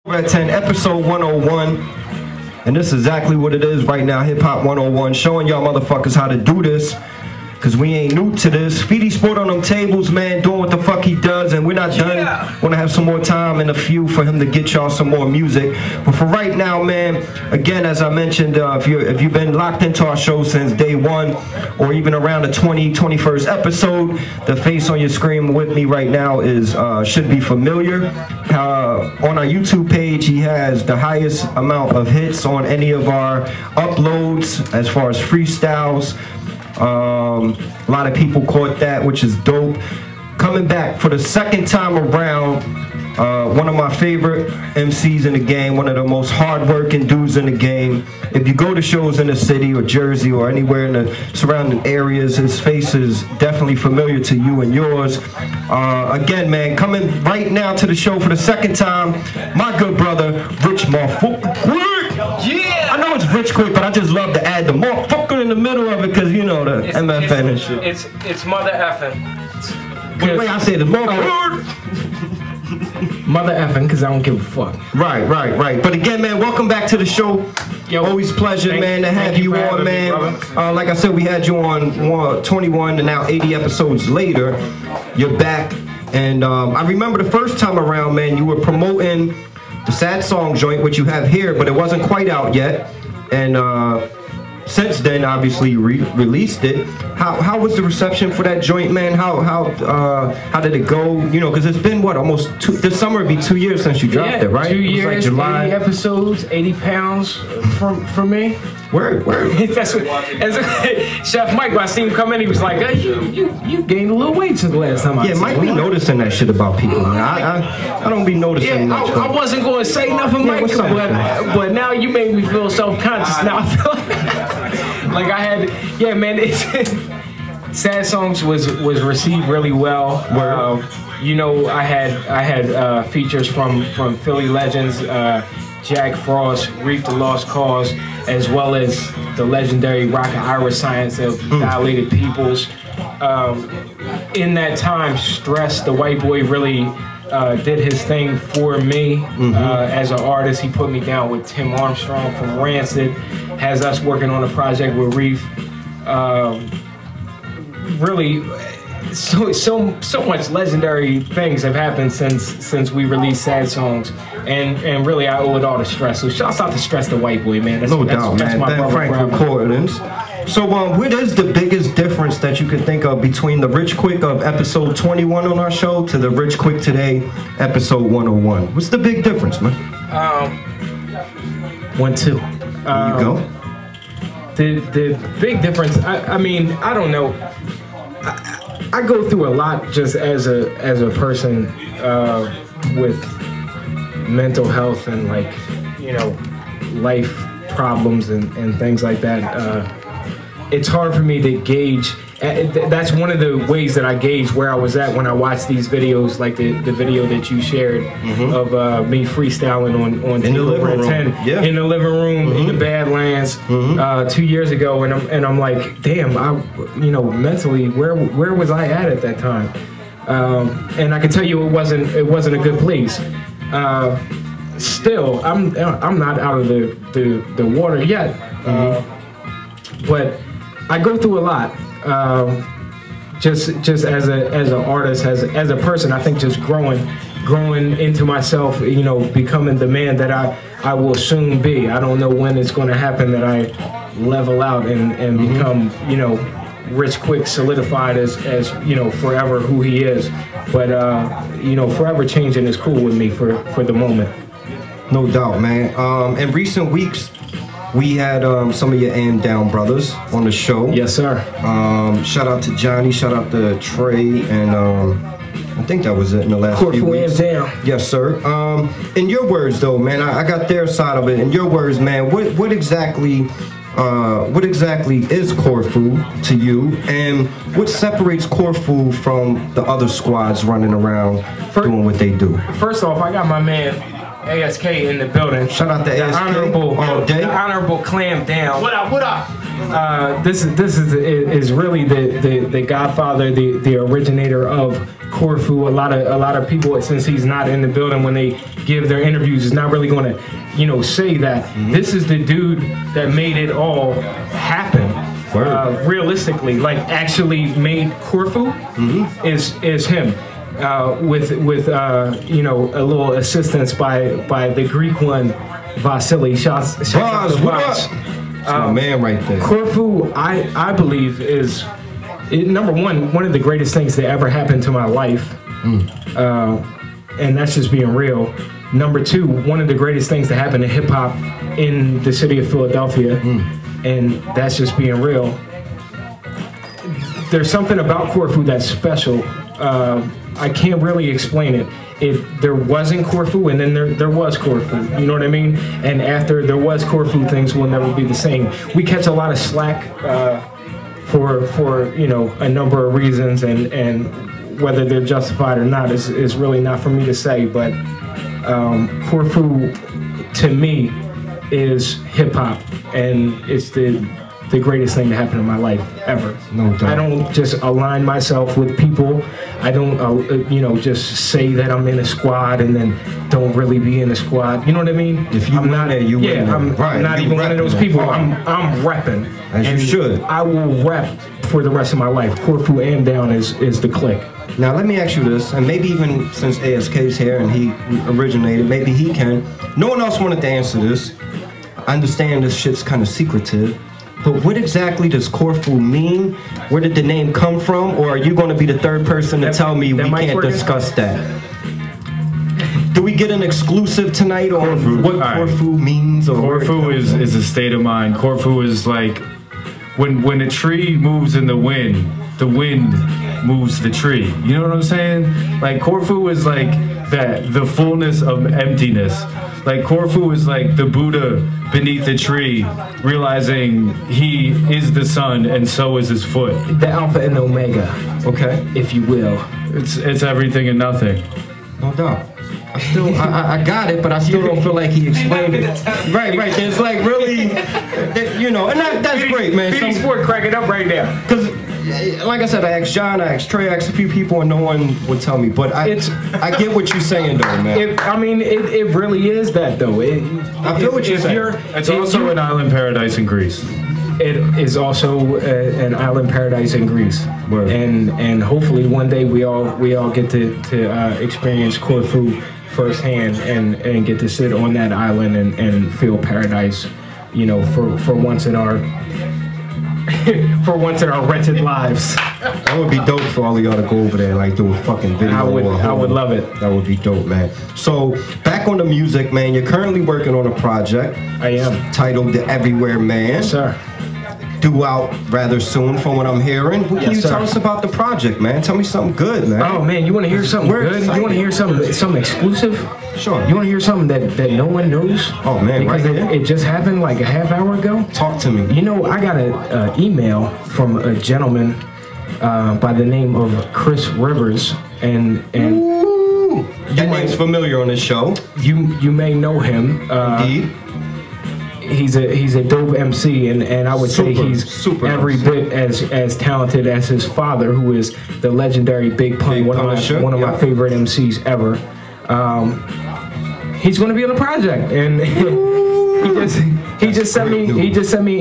TheTakeOverAt10, episode 101. And this is exactly what it is right now, Hip Hop 101, showing y'all motherfuckers how to do this. Cause we ain't new to this. Feedy Sport on them tables, man, doing what the fuck he does, and we're not done. Wanna have some more time and a few for him to get y'all some more music. But for right now, man, again, as I mentioned, if you've been locked into our show since day one, or even around the 21st episode, the face on your screen with me right now is should be familiar. On our YouTube page, he has the highest amount of hits on any of our uploads as far as freestyles. A lot of people caught that, which is dope. Coming back for the second time around, one of my favorite MCs in the game, one of the most hard-working dudes in the game. If you go to shows in the city or Jersey or anywhere in the surrounding areas, his face is definitely familiar to you and yours. Again, man, coming right now to the show for the second time, my good brother, Rich Motherfucker Quick. Yeah! I know it's Rich Quick, but I just love to add the motherfucker in the middle of it because, you know, the MFN and shit. It's mother effing. The way I say the mother. Mother effing, because I don't give a fuck. Right. But again, man, welcome back to the show. Yo, always pleasure, man, to have you on, man. Like I said, we had you on 21 and now 80 episodes later. You're back. And I remember the first time around, man, you were promoting the Sad Song joint, which you have here, but it wasn't quite out yet. And since then, obviously, you released it. How was the reception for that joint, man? How did it go? You know, because it's been what, almost this summer it'd be 2 years since you dropped it, right? 2 years, like July. 80 episodes, 80 pounds from me. Word. That's what Chef Mike, when I seen him come in, he was like, hey, you gained a little weight since the last time I seen you. Yeah, Mike be noticing that shit about people, man. I don't be noticing much. I wasn't going to say nothing, Mike, but now you made me feel self-conscious. Now I feel like I had, yeah, man, Sad Songs was received really well. You know, I had features from Philly legends, Jack Frost, Reef the Lost Cause, as well as the legendary Rocket Irish Science of Dilated Peoples. In that time, Stress, the white boy, really did his thing for me as an artist. He put me down with Tim Armstrong from Rancid, has us working on a project with Reef. Really, so much legendary things have happened since we released Sad Songs, and really I owe it all to Stress. So shouts out to Stress, the white boy, man. No doubt, man. Ben Frank Recordings. So what is the biggest difference that you could think of between the Rich Quick of episode 21 on our show to the Rich Quick today, episode 101? What's the big difference, man? 1, 2. There you go. The big difference, I mean, I don't know. I go through a lot just as a person with mental health and, like, you know, life problems and things like that. It's hard for me to gauge. That's one of the ways that I gauge where I was at when I watched these videos, like the video that you shared of me freestyling on TheTakeOverAt10 in the living room in the Badlands 2 years ago, and I'm like, damn, you know, mentally, where was I at that time? And I can tell you it wasn't a good place. Still, I'm not out of the water yet, but I go through a lot. Just as an artist, as a person, I think just growing into myself, you know, becoming the man that I will soon be. I don't know when it's going to happen that I level out and become, you know, Rich Quick, solidified as you know, forever who he is. But you know, forever changing is cool with me for the moment. No doubt, man. In recent weeks, we had some of your AM Down brothers on the show. Yes, sir. Shout out to Johnny, shout out to Trey, and I think that was it in the last few weeks. Down. Yes, sir. In your words, though, man, I got their side of it. In your words, man, what exactly is Corfu to you, and what separates Corfu from the other squads running around doing what they do? First off, I got my man ASK in the building. Shout out to ASK. The honorable Clam Down. What up? This is really the godfather, the originator of Corfu. A lot of people, since he's not in the building when they give their interviews, is not really going to, say that. This is the dude that made it all happen. Realistically, like actually made Corfu is him. With a little assistance by the Greek one, Vasily. Shouts out to Voss. My man right there. Corfu, I believe, is number one of the greatest things that ever happened to my life, and that's just being real. Number two, one of the greatest things that happened to hip hop in the city of Philadelphia, and that's just being real. There's something about Corfu that's special. I can't really explain it. There wasn't Corfu, and then there was Corfu. You know what I mean? And after there was Corfu, things will never be the same. We catch a lot of slack for a number of reasons, and whether they're justified or not is really not for me to say. But Corfu, to me, is hip hop, and it's the greatest thing to happen in my life ever. No doubt. I don't just align myself with people. I don't, just say that I'm in a squad and then don't really be in a squad. You know what I mean? If you not there, you yeah, I'm not even one of those people. I'm repping. As you should. I will rep for the rest of my life. Corfu and down is the click. Now let me ask you this, and maybe even since ASK's here and he originated, maybe he can. No one else wanted to answer this. I understand this shit's kind of secretive. But what exactly does Corfu mean? Where did the name come from? Or are you going to be the third person to tell me we can't discuss that? Do we get an exclusive tonight on what Corfu means? Or Corfu is a state of mind. Corfu is like when a tree moves in the wind moves the tree. You know what I'm saying? Like Corfu is like the fullness of emptiness. Like Corfu is like the Buddha beneath the tree, realizing he is the sun and so is his foot. The Alpha and Omega, okay, if you will. It's everything and nothing. No doubt. I got it, but I still don't feel like he explained it. Right. There's like really, and that's great, man. BD Sport cracking up right now. Because, like I said, I asked John, I asked Trey, I asked a few people, and no one would tell me. But I get what you're saying, though, man. It really is that, though. I feel what you're saying. It's also an island paradise in Greece. It is also an island paradise in Greece, Word. and hopefully one day we all get to experience Corfu firsthand and get to sit on that island and feel paradise, for once in our wretched lives. That would be dope for all of y'all to go over there and like do a fucking video. I would love it. That would be dope, man. So back on the music, man. You're currently working on a project. I am. Titled The Everywhere Man. Yes, sir. Due out rather soon, from what I'm hearing. What can you tell us about the project, man? Tell me something good, man. Oh man, you want to hear something good? You want to hear something exclusive? Sure. You want to hear something that no one knows? Oh man, because it just happened like a half hour ago. Talk to me. I got an email from a gentleman by the name of Chris Rivers, and that name's familiar on this show. You may know him. Indeed. He's a dope MC, and I would say he's every bit as talented as his father, who is the legendary Big Pun, one of my favorite MCs ever. He's going to be on the project, and he just sent me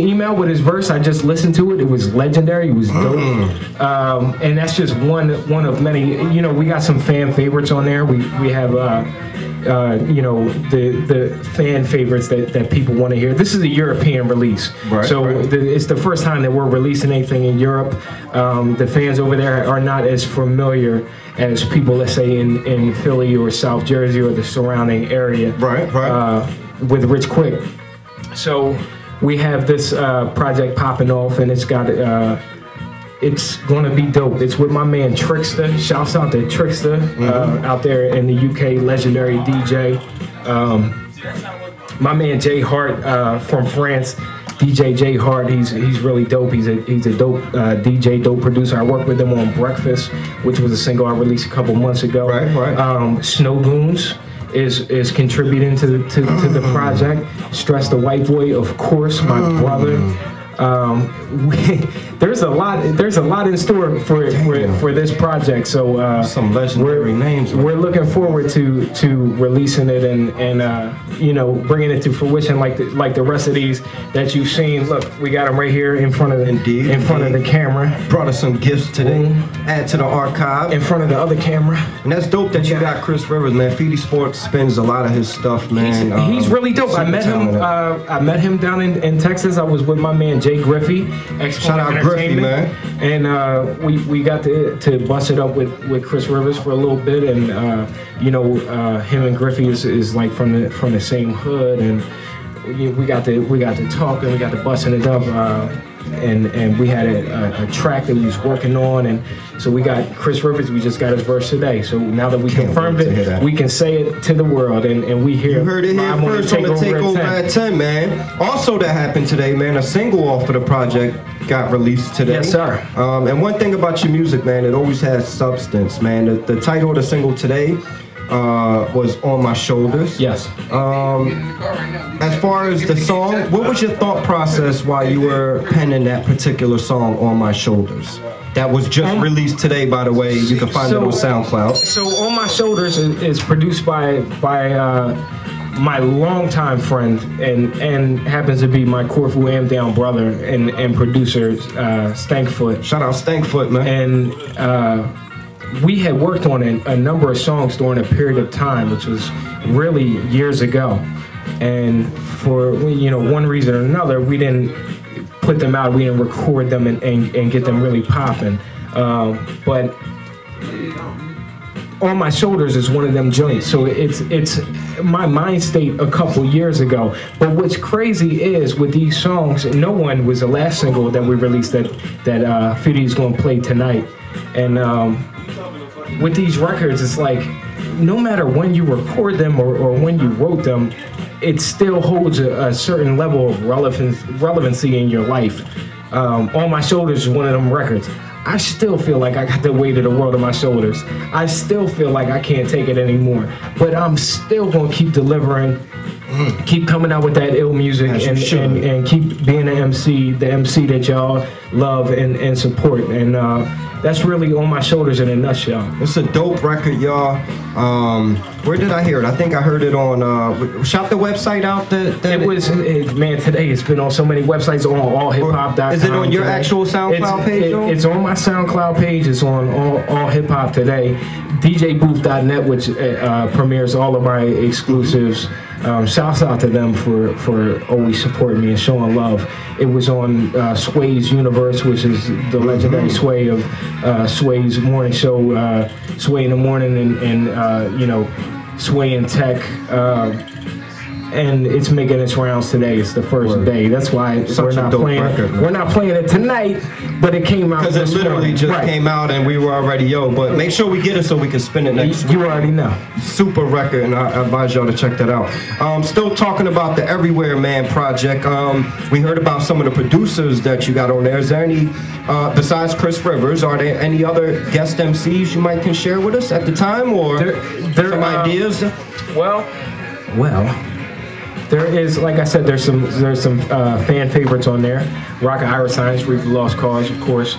an email with his verse. I just listened to it. It was legendary. It was dope. And that's just one of many. We got some fan favorites on there. We have the fan favorites that people want to hear. This is a European release, it's the first time that we're releasing anything in Europe. The fans over there are not as familiar as people, let's say, in Philly or South Jersey or the surrounding area. With Rich Quick. So we have this project popping off, and it's got it's gonna be dope. It's with my man Trickster. Shouts out to Trickster out there in the UK, legendary DJ. My man Jay Hart from France, DJ Jay Hart. He's really dope. He's a dope DJ, dope producer. I worked with him on Breakfast, which was a single I released a couple months ago. Snow Goons is contributing to the project. Stress the White Boy, of course, my brother. There's a lot in store for this project. So some legendary names. We're looking forward to releasing it and you know, bringing it to fruition like the rest of these that you've seen. Look, we got them right here in front of the of the camera. Brought us some gifts today. Add to the archive. In front of the other camera. And that's dope that you got Chris Rivers, man. Feedy Sports spins a lot of his stuff, man. He's really dope. I met him down in Texas. I was with my man Jay Griffey. Shout out Griffey, man. And we got to bust it up with Chris Rivers for a little bit, and you know, him and Griffey is like from the same hood, and we got to talk and we got to busting it up. And we had a track that we was working on, and so we got Chris Rivers. We just got his verse today. So now that we confirmed it, we can say it to the world, and we hear. You heard it here first on the Takeover at 10, man. Also, that happened today, man. A single off of the project got released today. Yes, sir. And one thing about your music, man, it always has substance, man. The title of the single today was On My Shoulders. Yes. As far as the song, what was your thought process while you were penning that particular song, On My Shoulders? That was just released today, by the way. You can find it on SoundCloud. So On My Shoulders is produced by my longtime friend and happens to be my Corfu Am brother and producer, Stankfoot. Shout out Stankfoot, man. And we had worked on a number of songs during a period of time, which was really years ago. And for, you know, one reason or another, we didn't put them out, we didn't record them and get them really popping. But On My Shoulders is one of them joints. So it's my mind state a couple years ago. But what's crazy is with these songs, No One was the last single that we released that Feedy's gonna play tonight. And with these records, it's like, no matter when you record them or when you wrote them, it still holds a certain level of relevancy in your life. On My Shoulders is one of them records. I still feel like I got the weight of the world on my shoulders. I still feel like I can't take it anymore. But I'm still gonna keep delivering, keep coming out with that ill music, and keep being the MC that y'all love and support. And that's really On My Shoulders in a nutshell. It's a dope record, y'all. Where did I hear it? I think I heard it on, shout the website out. Man, today it's been on so many websites, on allhiphop.com. Is it on your actual SoundCloud page? It's on my SoundCloud page. It's on all Hip Hop today. DJBooth.net, which premieres all of my exclusives. Shouts out to them for always supporting me and showing love. It was on Sway's Universe, which is the legendary Sway of Sway's morning show, Sway in the Morning, and you know, Sway in Tech. And it's making its rounds today. It's the first day. That's why we're not playing. We're not playing it tonight, but it came out because it literally just came out, and we were already But make sure we get it so we can spin it next week. You already know. Super record, and I advise y'all to check that out. Still talking about the Everywhere Man project. We heard about some of the producers that you got on there. Is there any, besides Chris Rivers, are there any other guest MCs you might can share with us at the time, or some ideas? Well. There is, like I said, there's some fan favorites on there. Rocket Iris Science, Reef the Lost Cause, of course.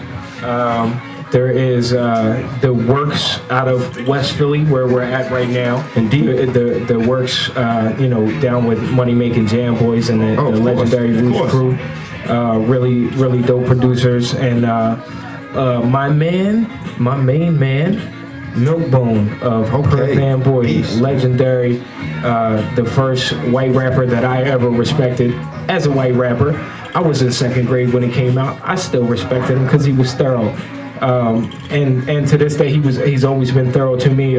There is the Works out of West Philly, where we're at right now. Indeed. The Works, you know, down with Money Making Jam Boys and the legendary Roots crew. Really dope producers. And my main man, Milkbone of Perth Fan Boys, legendary, the first white rapper that I ever respected as a white rapper. I was in second grade when he came out. I still respected him because he was thorough, and to this day he's always been thorough to me.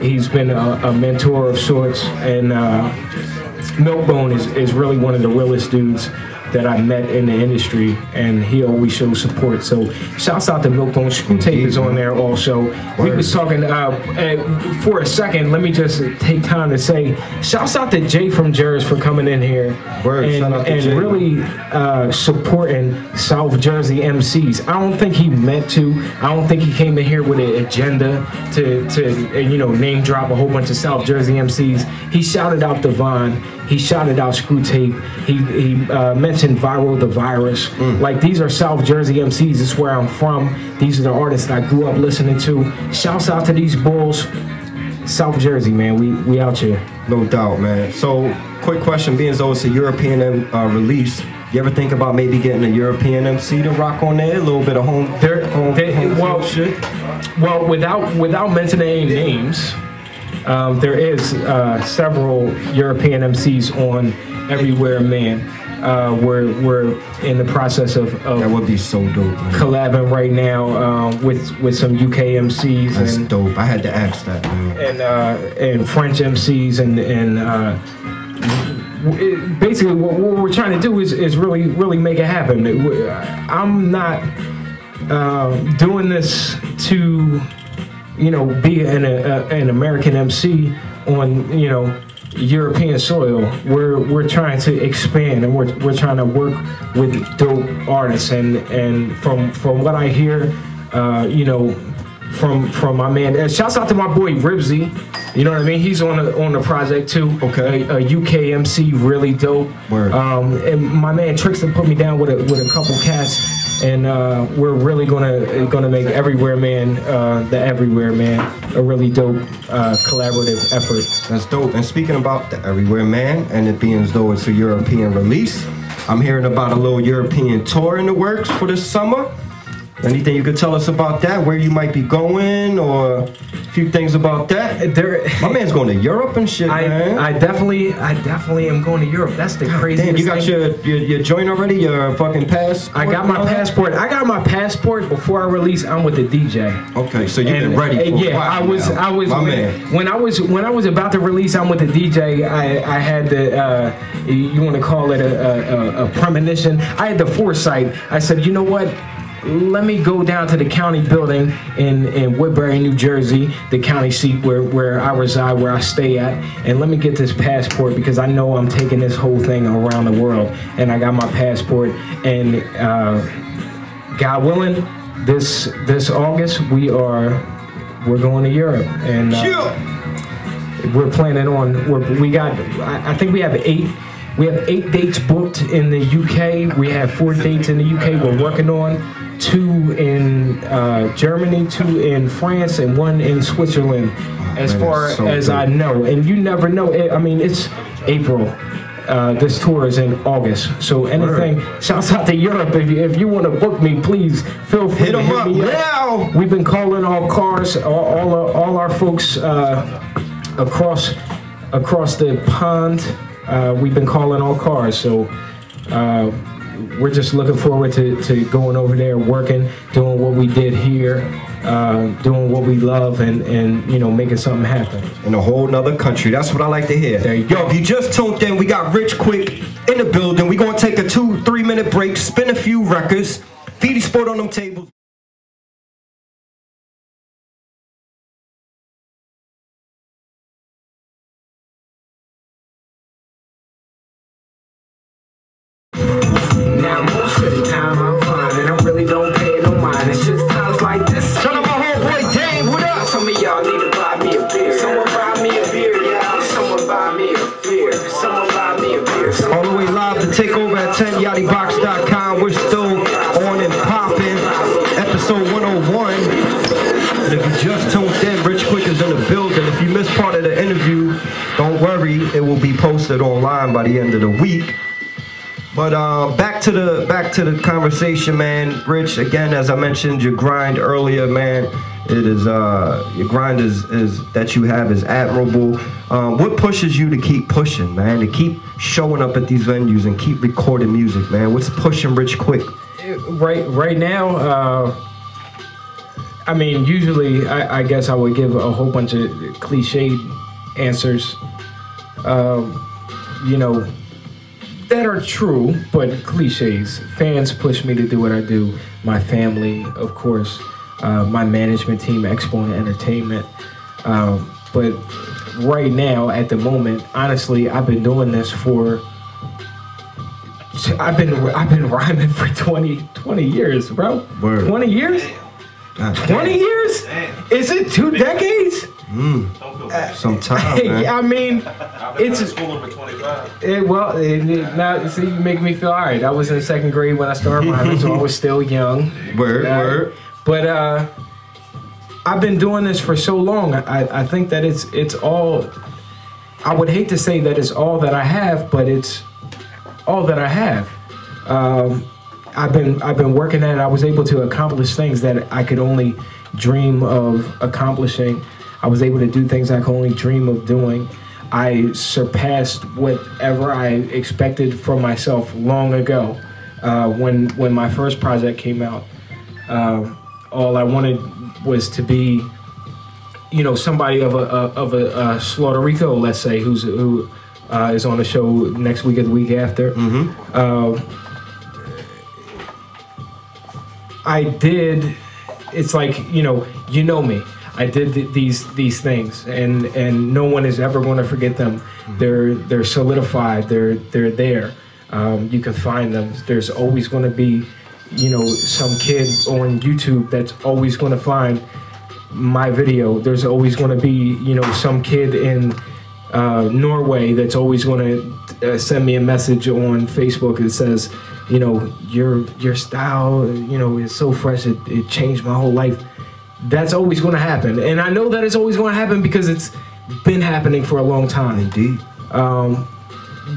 He's been a mentor of sorts, and Milkbone is really one of the realest dudes that I met in the industry, and he always shows support. So shouts out to Milkbone. Screw Tape is on there also. We was talking, for a second, let me just take time to say, shouts out to Jay from Jersey for coming in here and really supporting South Jersey MCs. I don't think he meant to. I don't think he came in here with an agenda to you know, name drop a whole bunch of South Jersey MCs. He shouted out Devon. He shouted out Screw Tape. He mentioned Viral the Virus. Like, these are South Jersey MCs. This is where I'm from. These are the artists that I grew up listening to. Shouts out to these bulls. South Jersey, man. We out here. No doubt, man. So, quick question, being as though it's a European release, you ever think about maybe getting a European MC to rock on there? A little bit of home shit? Well, without mentioning any names, there is several European MCs on Everywhere Man. We're in the process of that would be so dope, man. Collabing right now with some UK MCs. That's dope. I had to ask that, man. And French MCs and basically what we're trying to do is really make it happen. I'm not doing this to be an American MC on European soil. We're trying to expand, and we're trying to work with dope artists, and from what I hear, from my man, shouts out to my boy Ribsy. You know what I mean? He's on the project too. Okay. A UK MC, really dope. Word. And my man Trickster put me down with a couple cats, and we're really gonna make Everywhere Man, the Everywhere Man, a really dope collaborative effort. That's dope. And speaking about the Everywhere Man, and it being as though it's a European release, I'm hearing about a little European tour in the works for this summer. Anything you could tell us about that? Where you might be going, or a few things about that? My man's going to Europe and shit, man. I definitely am going to Europe. That's the craziest thing. You got thing. your joint already? Your fucking passport? I got my passport. I got my passport before I release. I'm with the DJ. Okay, so you've been ready for yeah, I was when I was about to release I'm with the DJ, I had the you want to call it a premonition. I had the foresight. I said, you know what? Let me go down to the county building in Woodbury, New Jersey, the county seat where I reside, where I stay at, and let me get this passport, because I know I'm taking this whole thing around the world. And I got my passport, and God willing, this August we're going to Europe, and we're planning on. I think we have 8 dates booked in the UK. We have 4 dates in the UK we're working on. 2 in Germany, 2 in France, and 1 in Switzerland, as far as I know. And you never know. I mean, it's April. This tour is in August. So anything, shouts out to Europe. If you want to book me, please feel free to hit me up now. We've been calling all cars, all our folks across the pond. We've been calling all cars. So we're just looking forward to going over there, working, doing what we did here, doing what we love, and making something happen. In a whole nother country. That's what I like to hear. There you go. Yo, if you just tuned in, we got Rich Quick in the building. We're going to take a 2-3 minute break, spin a few records, feed the sport on them tables. Now most of the time I'm fine, and I really don't pay no mind. It's just times like this. Shout out my homeboy Dave, what up? Some of y'all need to buy me a beer. Someone buy me a beer, y'all. Someone buy me a beer. Someone buy me a beer. All the way live to TakeOverAt10, Yadibox.com. We're still on and popping. Episode 101. And if you just tuned in, Rich Quick is in the building. If you missed part of the interview, don't worry, it will be posted online by the end of the week. But back to the conversation, man. Rich, again, as I mentioned, your grind earlier, man. It is your grind is that you have is admirable. What pushes you to keep pushing, man? To keep showing up at these venues and keep recording music, man? What's pushing Rich Quick? Right now, I mean, usually I guess I would give a whole bunch of cliched answers, that are true, but cliches. Fans push me to do what I do. My family, of course. My management team, Exponent Entertainment. But right now, at the moment, honestly, I've been doing this for. I've been rhyming for 20 years, bro. Word. 20 years? 20 years? Is it 2 decades? Sometime, man. I mean, it's school for 25. now see, you make me feel all right. I was in 2nd grade when I started rhyming, so I was still young. Word. But I've been doing this for so long. I think that it's all. I would hate to say that it's all that I have, but it's all that I have. I've been working at it. I was able to accomplish things that I could only dream of accomplishing. I was able to do things I could only dream of doing. I surpassed whatever I expected from myself long ago. When my first project came out, all I wanted was to be, somebody of a Slaughter Rico, let's say, who is on the show next week or the week after. I did. It's like you know me. I did these things, and no one is ever going to forget them. They're solidified. They're there. You can find them. There's always going to be, some kid on YouTube that's always going to find my video. There's always going to be, some kid in Norway that's always going to send me a message on Facebook that says, your style, is so fresh. It changed my whole life. That's always going to happen, and I know that it's always going to happen because it's been happening for a long time. Indeed.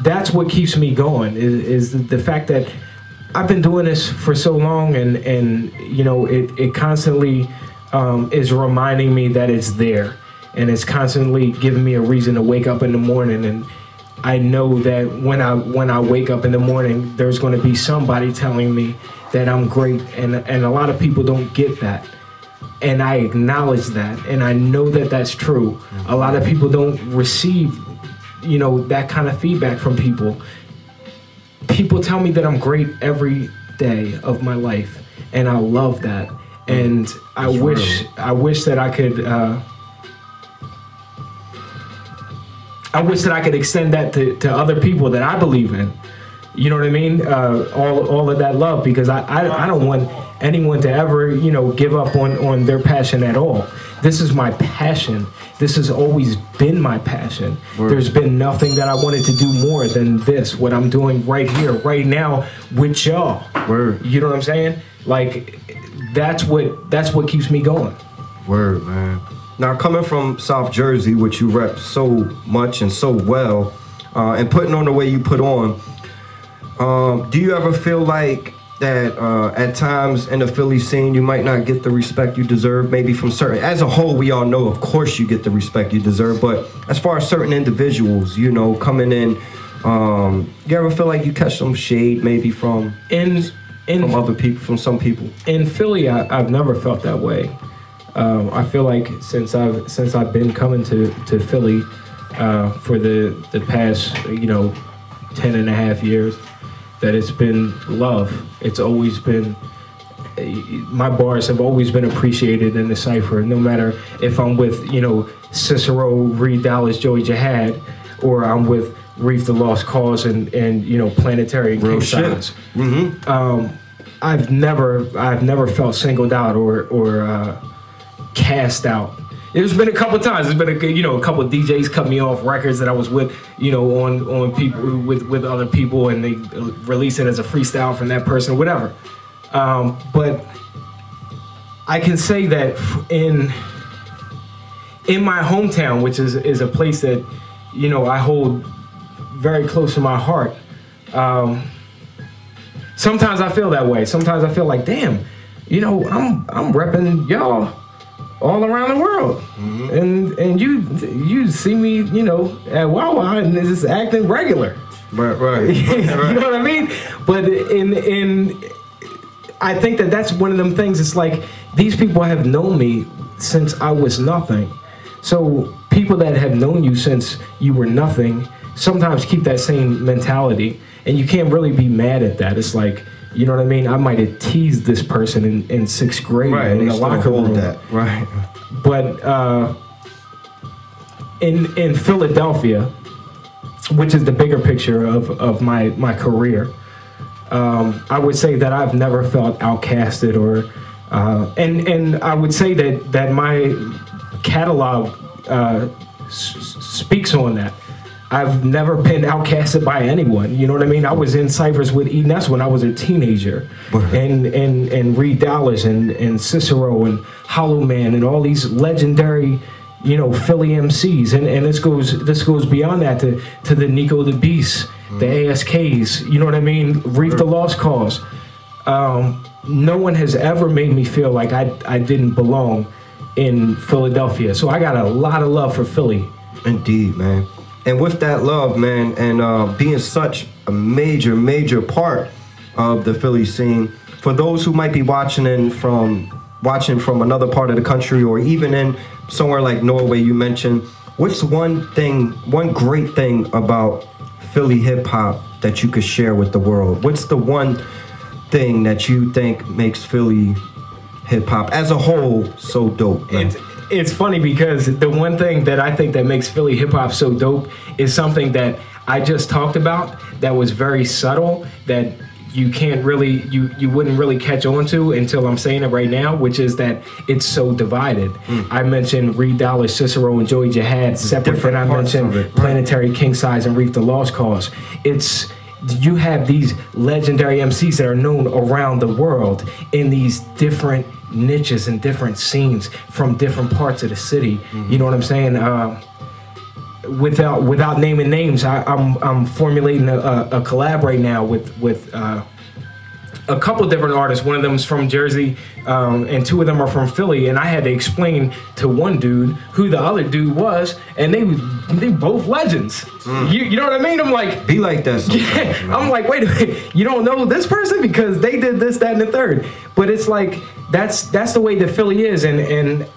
That's what keeps me going is the fact that I've been doing this for so long, and it constantly is reminding me that it's there, and it's constantly giving me a reason to wake up in the morning. And I know that when I wake up in the morning, there's going to be somebody telling me that I'm great, and a lot of people don't get that. And I acknowledge that, and I know that that's true. A lot of people don't receive, that kind of feedback from people. People tell me that I'm great every day of my life, and I love that. And I wish that I could. I wish that I could extend that to other people that I believe in. You know what I mean? All of that love, because I don't want anyone to ever, give up on their passion at all. This is my passion. This has always been my passion. Word. There's been nothing that I wanted to do more than this, what I'm doing right here, right now with y'all. Word. You know what I'm saying? Like, that's what keeps me going. Word, man. Now, coming from South Jersey, which you rep so much and so well, and putting on the way you put on, do you ever feel like that at times in the Philly scene you might not get the respect you deserve, maybe from certain, as a whole we all know of course you get the respect you deserve, but as far as certain individuals, coming in, you ever feel like you catch some shade maybe from other people, from some people? In Philly, I've never felt that way. I feel like since I've been coming to Philly for the past 10 and a half years, that it's been love. It's always been, my bars have always been appreciated in the cypher, no matter if I'm with, Cicero, Reed Dallas, Joey Jihad, or I'm with Reef the Lost Cause and Planetary Real K-Sides. shit. I've never felt singled out or cast out. There's been a couple times. There's been a couple of DJs cut me off records that I was with, on people with other people, and they release it as a freestyle from that person, whatever. But I can say that in my hometown, which is a place that I hold very close to my heart. Sometimes I feel that way. Sometimes I feel like, damn, I'm repping y'all all around the world, and you see me, at Wawa and just acting regular. Right. You know what I mean? But I think that's one of them things. It's like these people have known me since I was nothing. So people that have known you since you were nothing sometimes keep that same mentality, and you can't really be mad at that. It's like, you know what I mean? I might have teased this person in sixth grade in the locker room. That. Right. But in Philadelphia, which is the bigger picture of my career, I would say that I've never felt outcasted, or and I would say that my catalog speaks on that. I've never been outcasted by anyone. You know what I mean? I was in ciphers with E. Ness when I was a teenager, and Reed Dallas and Cicero and Hollow Man and all these legendary, you know, Philly MCs. And this goes beyond that to the Nico the Beast, the ASKs. You know what I mean? Reef the Lost Cause. No one has ever made me feel like I didn't belong in Philadelphia. So I got a lot of love for Philly. Indeed, man. And with that love, man, and being such a major part of the Philly scene, for those who might be watching from another part of the country, or even in somewhere like Norway, you mentioned, what's one great thing about Philly hip hop that you could share with the world? What's the one thing that you think makes Philly hip hop as a whole so dope, man? It's funny because the one thing that I think that makes Philly hip hop so dope is something that I just talked about that was very subtle, that you can't really, you wouldn't really catch on to until I'm saying it right now, which is that it's so divided. I mentioned Reed Dallas, Cicero, and Joey Jihad separate than I mentioned Planetary King Size and Reef the Lost Cause. You have these legendary MCs that are known around the world in these different niches and different scenes from different parts of the city. You know what I'm saying? Without naming names, I'm formulating a collab right now with a couple different artists. One of them is from Jersey, and two of them are from Philly. And I had to explain to one dude who the other dude was, and they both legends. You know what I mean? I'm like, be like that sometimes, yeah. I'm like, wait a minute, you don't know this person because they did this, that, and the third. But it's like that's the way that Philly is, and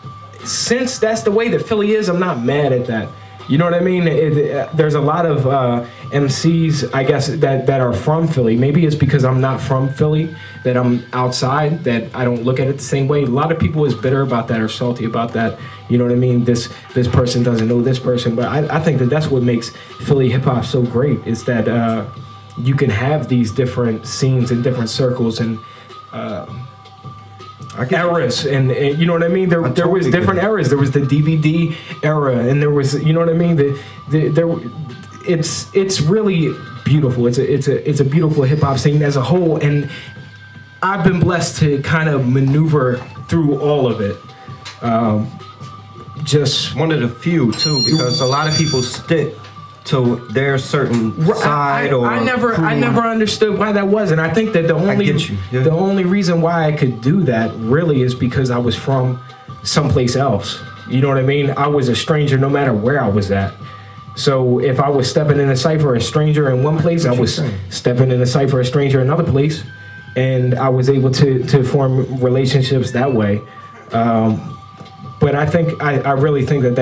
since that's the way that Philly is, I'm not mad at that. You know what I mean? There's a lot of MCs, I guess, that are from Philly. Maybe it's because I'm not from Philly, that I'm outside, that I don't look at it the same way. A lot of people is bitter about that or salty about that. You know what I mean? This person doesn't know this person. But I think that that's what makes Philly hip-hop so great, is that you can have these different scenes and different circles and eras, and you know what I mean. There was different eras. There was the DVD era, and there was, you know what I mean. It's really beautiful. It's a beautiful hip hop scene as a whole, and I've been blessed to kind of maneuver through all of it. Just one of the few too, because a lot of people stick to their certain side. I never understood why that was, and I think that the only reason why I could do that really is because I was from someplace else. You know what I mean? I was a stranger no matter where I was at. So if I was stepping in a cipher a stranger in one place, I was stepping in a cipher a stranger in another place, and I was able to form relationships that way. But I think I really think that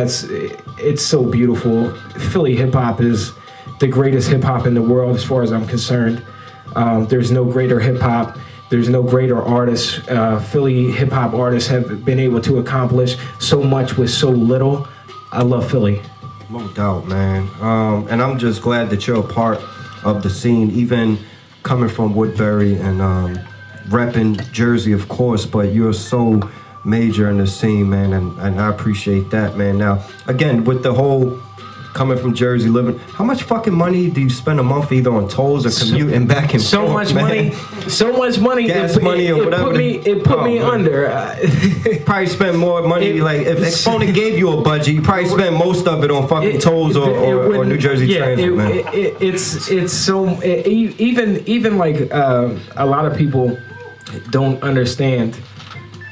it's so beautiful. Philly hip hop is the greatest hip hop in the world, as far as I'm concerned. There's no greater hip hop. There's no greater artists. Philly hip hop artists have been able to accomplish so much with so little. I love Philly. No doubt, man. And I'm just glad that you're a part of the scene, even coming from Woodbury and repping Jersey, of course, but you're so major in the scene, man, and I appreciate that, man. Now, again, with the whole coming from Jersey, living, how much fucking money do you spend a month either on tolls or commuting back and so forth, so much money, gas money or whatever. It put me under. Probably spend more money, like if Exponent gave you a budget, you probably spend most of it on fucking tolls or New Jersey Transit, man. It's so, even like a lot of people don't understand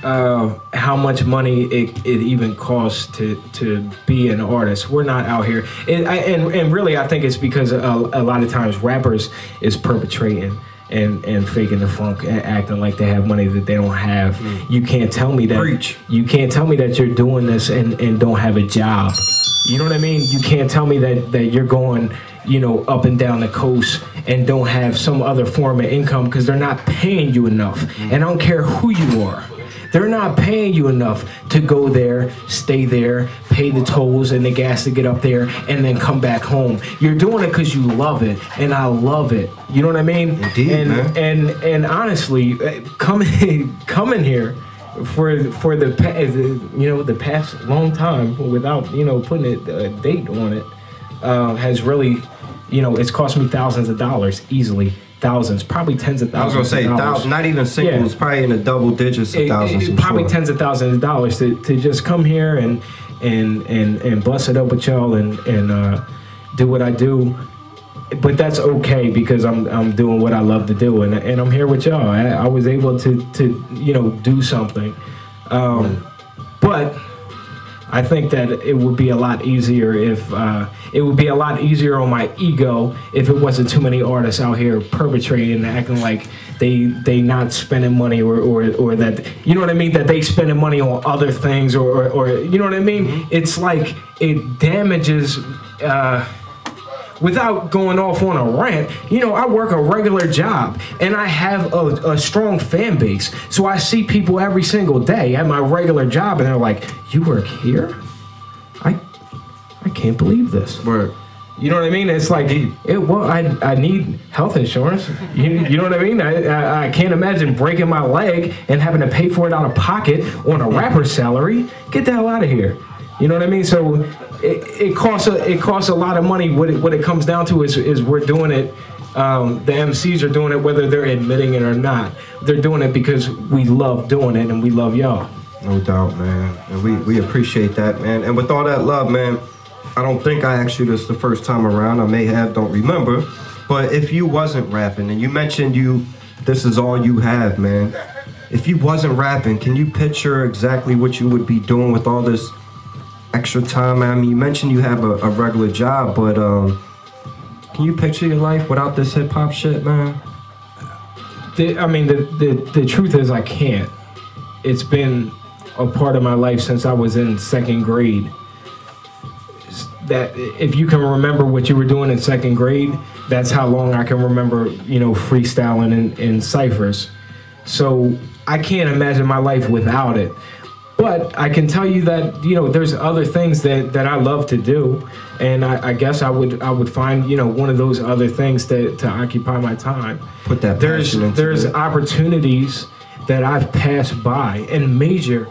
how much money it even costs to be an artist. We're not out here, and really I think it's because a lot of times rappers is perpetrating and faking the funk and acting like they have money that they don't have. You can't tell me that. You can't tell me that you're doing this and don't have a job. You know what I mean? You can't tell me that you're going, you know, up and down the coast and don't have some other form of income, because they're not paying you enough. And I don't care who you are. They're not paying you enough to go there, stay there, pay the tolls and the gas to get up there, and then come back home. You're doing it because you love it, and I love it. You know what I mean? Indeed, and honestly, coming here the past long time without putting a date on it has really, it's cost me thousands of dollars easily. Thousands, probably tens of thousands. I was gonna say thousands, not even singles, yeah. Probably in the double digits of thousands. Probably tens of thousands of dollars to just come here and bust it up with y'all and do what I do. But that's okay because I'm doing what I love to do and I'm here with y'all. I was able to do something, but I think that it would be a lot easier if it would be a lot easier on my ego if it wasn't too many artists out here perpetrating and acting like they not spending money or that what I mean, that they spending money on other things or you know what I mean. Mm-hmm. It's like it damages. Without going off on a rant, I work a regular job and I have a strong fan base. So I see people every single day at my regular job and they're like, "You work here? I can't believe this." Right. You know what I mean? It's like, I need health insurance. You know what I mean? I can't imagine breaking my leg and having to pay for it out of pocket on a rapper's salary. Get the hell out of here. You know what I mean? So it costs a lot of money. What it comes down to is we're doing it. The MCs are doing it whether they're admitting it or not. They're doing it because we love doing it and we love y'all. No doubt, man. And we appreciate that, man. And with all that love, man, I don't think I asked you this the first time around. I may have, don't remember. But if you wasn't rapping and you mentioned this is all you have, man. If you wasn't rapping, can you picture exactly what you would be doing with all this extra time? I mean, you mentioned you have a regular job, but can you picture your life without this hip hop shit, man? The truth is I can't. It's been a part of my life since I was in second grade. That if you can remember what you were doing in second grade, that's how long I can remember, freestyling in ciphers. So I can't imagine my life without it. But I can tell you that there's other things that I love to do, and I guess I would find one of those other things to occupy my time. Put that passion into there's it. Opportunities that I've passed by, and major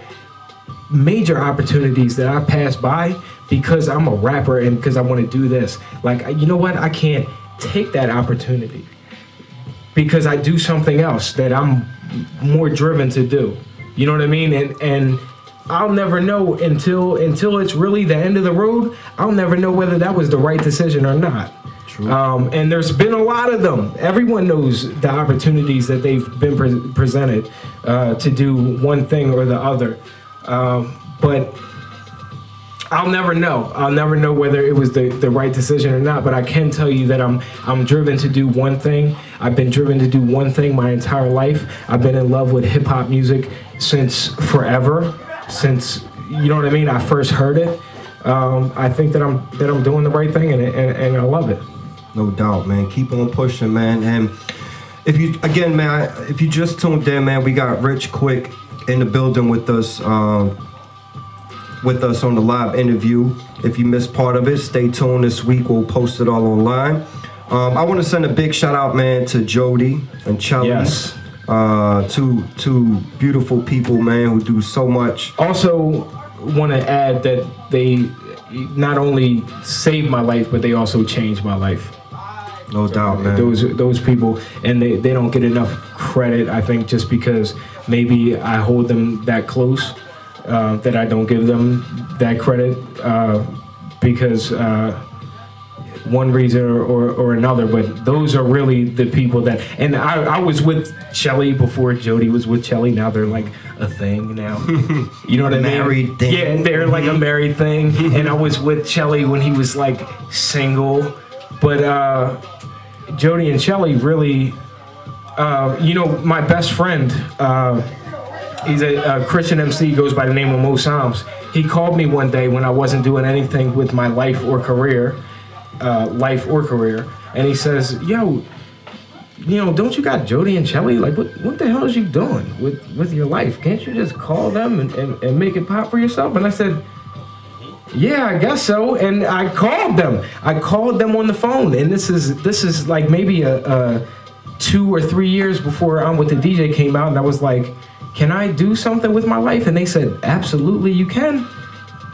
opportunities that I passed by because I'm a rapper and because I want to do this. Like, you know what? I can't take that opportunity because I do something else that I'm more driven to do. You know what I mean? And I'll never know until it's really the end of the road. I'll never know whether that was the right decision or not. True. And there's been a lot of them. Everyone knows the opportunities that they've been presented to do one thing or the other. But I'll never know. I'll never know whether it was the right decision or not, but I can tell you that I'm driven to do one thing. I've been driven to do one thing my entire life. I've been in love with hip hop music since forever, since, you know what I mean, I first heard it. I think that I'm doing the right thing and I love it. No doubt, man. Keep on pushing, man. And if you just tuned in, man, we got Rich Quick in the building with us on the live interview. If you missed part of it, stay tuned this week. We'll post it all online. I want to send a big shout out, man, to Jody and Chelly. Yes. Two beautiful people, man, who do so much. Also want to add that they not only saved my life, but they also changed my life. No doubt, man. Those people, and they don't get enough credit, I think, just because maybe I hold them that close. That I don't give them that credit because one reason or another, but those are really the people that, and I was with Chelly before Jody was with Chelly. Now they're like a thing now. You know what I mean? Married thing. Yeah, they're like a married thing. And I was with Chelly when he was like single. But Jody and Chelly really, my best friend, he's a Christian MC, goes by the name of Mo Psalms. He called me one day when I wasn't doing anything with my life or career, and he says, "Yo, don't you got Jody and Chelly? Like, what the hell is you doing with your life? Can't you just call them and make it pop for yourself?" And I said, "Yeah, I guess so." And I called them. I called them on the phone, and this is like maybe a 2 or 3 years before I'm with the DJ came out, and I was like, can I do something with my life? And they said, absolutely, you can.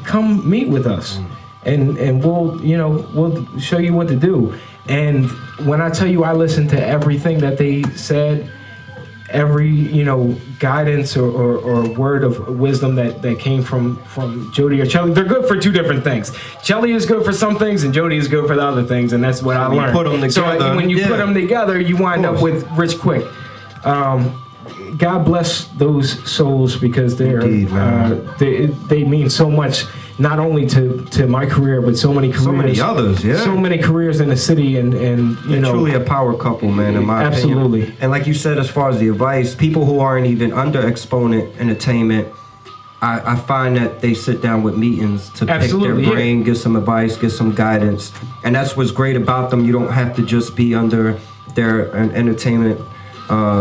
Come meet with us, and we'll, you know, we'll show you what to do. And when I tell you, I listened to everything that they said, every, you know, guidance or word of wisdom that came from Jody or Chelly. They're good for two different things. Chelly is good for some things, and Jody is good for the other things, and that's what I learned. Put them together. So when you put them together, you wind up with Rich Quick. God bless those souls, because they're they mean so much, not only to my career, but so many careers, so many others, yeah, so many careers in the city, and you know, truly a power couple, man, in my absolutely opinion. And like you said, as far as the advice, people who aren't even under Exponent Entertainment, I find that they sit down with meetings to pick their brain, get some advice, get some guidance, and that's what's great about them. You don't have to just be under their entertainment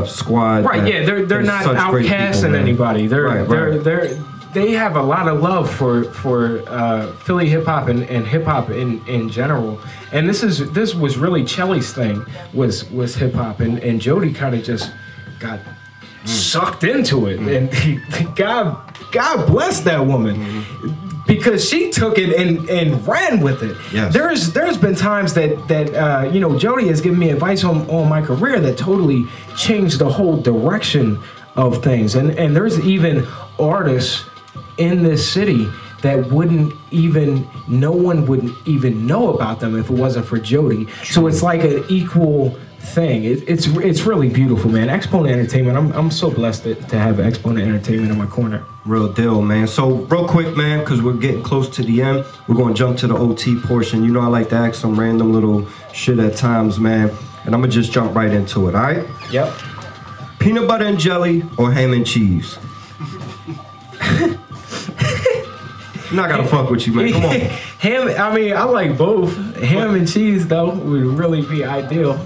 squad. Right? Yeah, they're not outcasting anybody. They have a lot of love for Philly hip hop and hip hop in general. And this was really Chelly's thing, was hip hop, and Jody kind of just got sucked into it. And God bless that woman. Because she took it and ran with it. Yes. There's been times that you know, Jody has given me advice on my career that totally changed the whole direction of things. And there's even artists in this city that no one would even know about them if it wasn't for Jody. So it's like an equal thing. It's really beautiful, man. Exponent Entertainment. I'm so blessed to have Exponent Entertainment in my corner. Real deal, man. So real quick, man, because we're getting close to the end, we're going to jump to the OT portion. You know, I like to ask some random little shit at times, man, and I'm gonna just jump right into it. All right? Yep. Peanut butter and jelly or ham and cheese? I'm not gonna fuck with you, man. Come on. Ham. I mean, I like both. Ham and cheese, though, would really be ideal,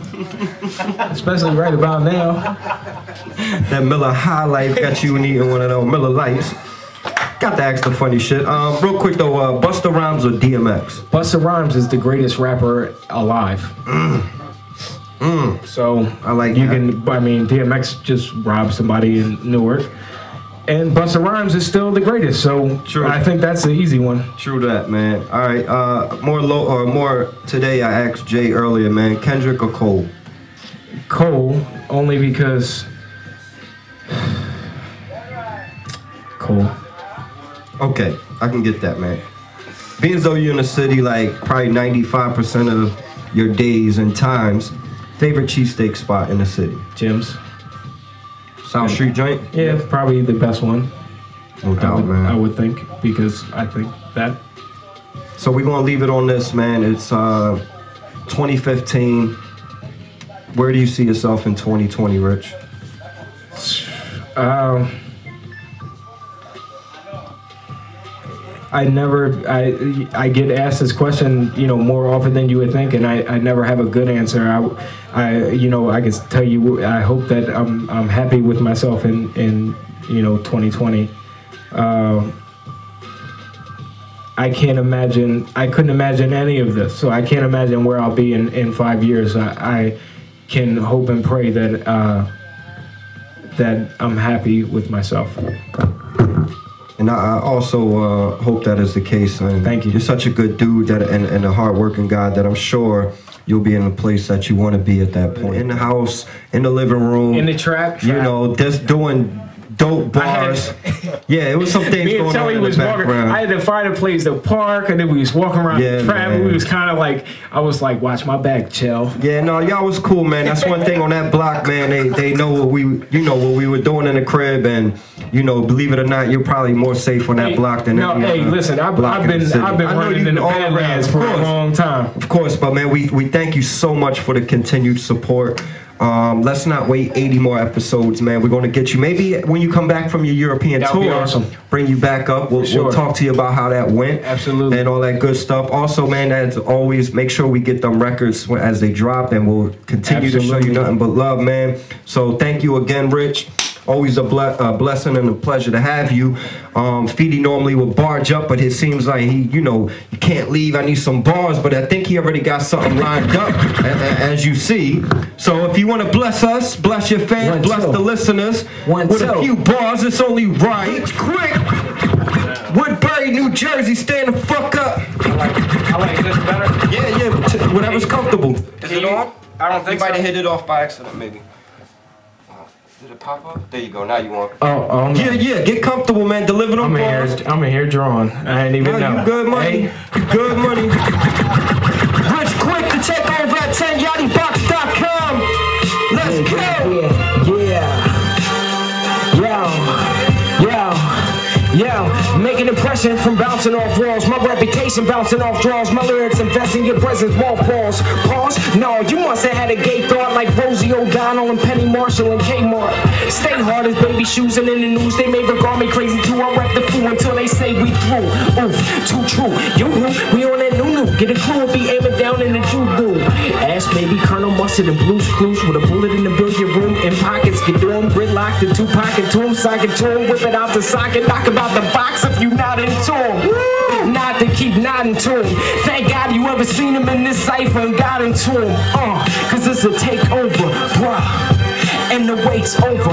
especially right about now. That Miller High Life got you eating one of those Miller Lights. Got to ask the funny shit. Real quick though, Busta Rhymes or DMX? Busta Rhymes is the greatest rapper alive. So I like you that. I mean, DMX just robbed somebody in Newark. And Busta Rhymes is still the greatest, so true. I think that's an easy one. True that, man. All right, more today. I asked Jay earlier, man. Kendrick or Cole? Cole, only because Cole. Okay, I can get that, man. Being as though you're in the city, like probably 95% of your days and times, favorite cheesesteak spot in the city? Jim's. South Street joint? Yeah, probably the best one. No doubt, man. I would think, because I think that. So we're gonna leave it on this, man. It's 2015. Where do you see yourself in 2020, Rich? I get asked this question, you know, more often than you would think, and I never have a good answer. You know, I can tell you, I hope that I'm happy with myself in you know, 2020. I couldn't imagine any of this, so I can't imagine where I'll be in 5 years. I can hope and pray that that I'm happy with myself. And I also hope that is the case. And thank you. You're such a good dude and a hard-working guy that I'm sure you'll be in the place that you want to be at that point. In the house, in the living room. In the trap. You know, just doing dope bars. Yeah, it was some things going on in the background. I had to find a place to park, and then we was walking around the trap, and we was kind of like, I was like, watch my back, chill. Yeah, no, y'all was cool, man. That's one thing on that block, man. They know what we were doing in the crib, and you know, believe it or not, you're probably more safe on that block than any other listen, I've been running in the Badlands for a long time. Of course, but man, we thank you so much for the continued support. Let's not wait 80 more episodes, man. We're going to get you, maybe when you come back from your European tour, awesome. Bring you back up. We'll talk to you about how that went. Absolutely. And all that good stuff. Also, man, as always, make sure we get them records as they drop, and we'll continue to show you nothing but love, man. So thank you again, Rich. Always a blessing and a pleasure to have you. Feedy normally would barge up, but it seems like he, you can't leave. I need some bars, but I think he already got something lined up, as you see. So if you want to bless us, bless your fans, bless the listeners with a few bars, it's only right. Quick! Woodbury, New Jersey, stand the fuck up. I like this better. Yeah, whatever's comfortable. Is it on? I don't think you might so. have hit it off by accident, maybe. Did it pop up? There you go. Now you on. Oh, no. Yeah. Get comfortable, man. Deliver them bars. I'm in here drawing. I ain't even know. You good money. You good money. Rich Quick, TheTakeOverAt10, Yadibox.com. Let's go. Yo, make an impression from bouncing off walls. My reputation bouncing off draws. My lyrics invest in your presence, mothballs. Pause? No, you must have had a gay thought like Rosie O'Donnell and Penny Marshall and Kmart. Stay hard as baby shoes and in the news they may regard me crazy too. I rep the fool until they say we through. Oof, too true. You who? We on that new. Get a clue and be aiming down in the judo. Ass baby Colonel Mustard and Blue's Clues with a bullet in the billiard room. In pockets, get through 'em, gridlocked in 2 pocket to 'em, socket to 'em, whip it out the socket, knock about the box if you not into him. If not, to keep nodding to him. Thank God you ever seen him in this cipher and got into him. Cause it's a takeover, bruh. And the wait's over.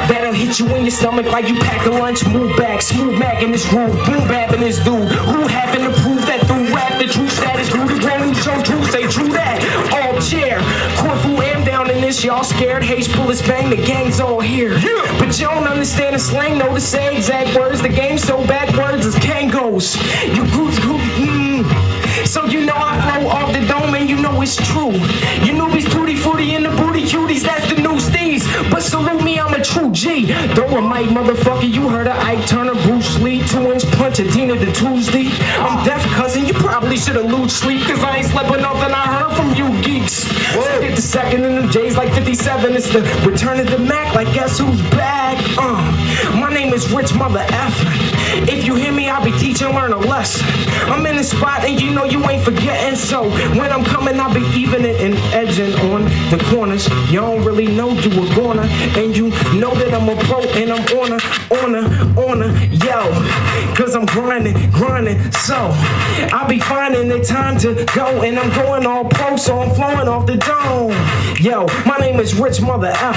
That'll hit you in your stomach like you pack a lunch. Move back, smooth Mac in this groove. Boom bap in this dude. Who happen to prove that through rap the true status grew? The grown who show true, say true that. All chair. Corfu am down in this. Y'all scared. Haste bullets bang. The gang's all here. But you don't understand the slang. Know the same exact words. The game's so backwards as Kangos. You goose. So you know I flow off the dome and you know it's true. You newbies tutti fruity in the booty cuties, that's the new steez. But salute me, I'm a true G. Dolomite motherfucker, you heard of Ike Turner, Bruce Lee, 2-inch punch, Tina the Tuesday. I'm deaf cousin, you probably should've lose sleep, cause I ain't slept with nothing I heard from you geeks. So get the second in them J's like 57, it's the return of the Mac, like guess who's back? My name is Rich Mother F. If you hear me, I'll be teaching, learn a lesson. I'm in the spot and you know you ain't forgetting. So when I'm coming, I'll be evening and edging on the corners. You don't really know you were gonna, and you know that I'm a pro and I'm on a, yo. Cause I'm grinding, so I'll be finding the time to go. And I'm going all pro, so I'm flowing off the dome. Yo, my name is Rich Mother F.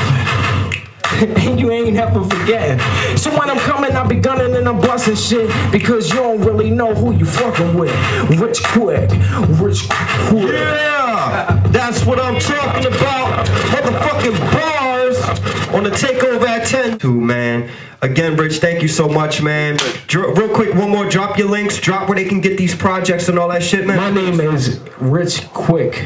And you ain't ever forgetting. So when I'm coming, I'll be gunning and I'm busting shit. Because you don't really know who you fucking with. Rich Quick. Yeah, that's what I'm talking about. Motherfucking bars on the TakeOverAt10. Too, man. Again, Rich, thank you so much, man. Real quick, one more. Drop your links. Drop where they can get these projects and all that shit, man. My name is Rich Quick.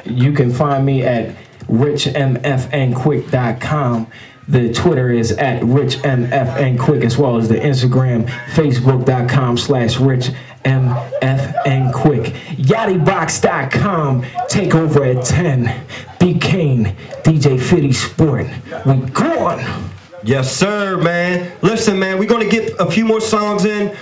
You can find me at richmfnquick.com. The Twitter is at richmfnquick, as well as the Instagram, facebook.com/richmfnquick. Yadibox.com, TakeOverAt10, B. Kane, DJ Fitty Sport. We gone. Yes, sir, man. Listen, man, we're gonna get a few more songs in.